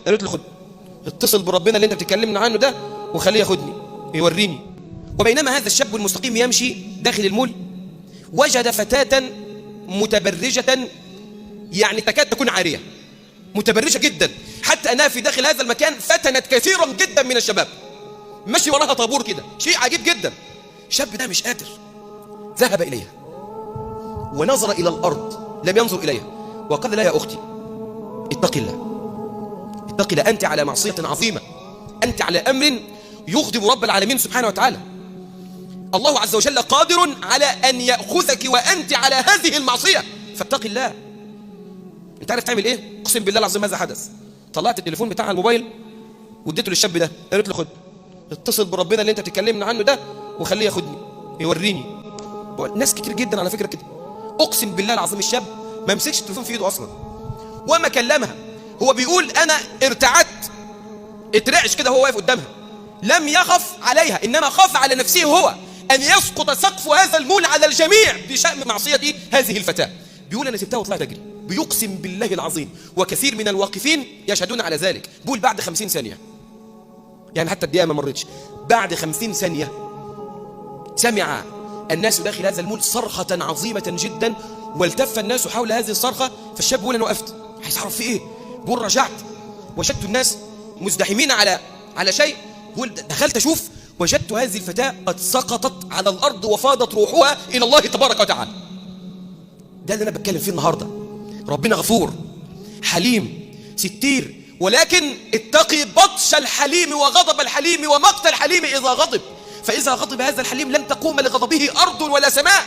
قالت له خد، اتصل بربنا اللي انت بتتكلمنا عنه ده وخليه ياخدني يوريني. وبينما هذا الشاب المستقيم يمشي داخل المول وجد فتاة متبرجة، يعني تكاد تكون عارية، متبرجة جدا، حتى أنها في داخل هذا المكان فتنت كثيرا جدا من الشباب، مشي وراها طابور كده، شيء عجيب جدا. الشاب ده مش قادر، ذهب إليها ونظر إلى الأرض، لم ينظر إليها، وقال لها يا أختي اتقي الله، اتقي الله، أنت على معصية عظيمة، أنت على أمر يغضب رب العالمين سبحانه وتعالى. الله عز وجل قادر على أن يأخذك وأنت على هذه المعصية، فاتقي الله. أنت عارف تعمل إيه؟ أقسم بالله العظيم ماذا حدث. طلعت التليفون بتاع الموبايل واديته للشاب ده، قالت له خد، اتصل بربنا اللي أنت بتتكلمنا عنه ده وخليه ياخدني يوريني. ناس كتير جدا على فكرة كده، أقسم بالله العظيم الشاب ما مسكش التليفون في إيده أصلا وما كلمها. هو بيقول أنا ارتعدت، اترعش كده، هو واقف قدامها، لم يخف عليها إنما خاف على نفسه هو أن يسقط سقف هذا المول على الجميع بشأن معصية هذه الفتاة. بيقول أنا سبتها وطلعت أجري، بيقسم بالله العظيم، وكثير من الواقفين يشهدون على ذلك. بيقول بعد 50 ثانية، يعني حتى الدقيقة ما مرتش، بعد 50 ثانية سمع الناس داخل هذا المول صرخة عظيمة جدا، والتف الناس حول هذه الصرخة. فالشاب بيقول أنا وقفت عايز أعرف في إيه، بيقول رجعت وجدت الناس مزدحمين على شيء، بيقول دخلت أشوف وجدت هذه الفتاة قد سقطت على الأرض وفاضت روحها إلى الله تبارك وتعالى. ده اللي أنا بتكلم فيه النهاردة. ربنا غفور حليم ستير، ولكن اتقي بطش الحليم وغضب الحليم ومقت الحليم إذا غضب، فإذا غضب هذا الحليم لن تقوم لغضبه أرض ولا سماء.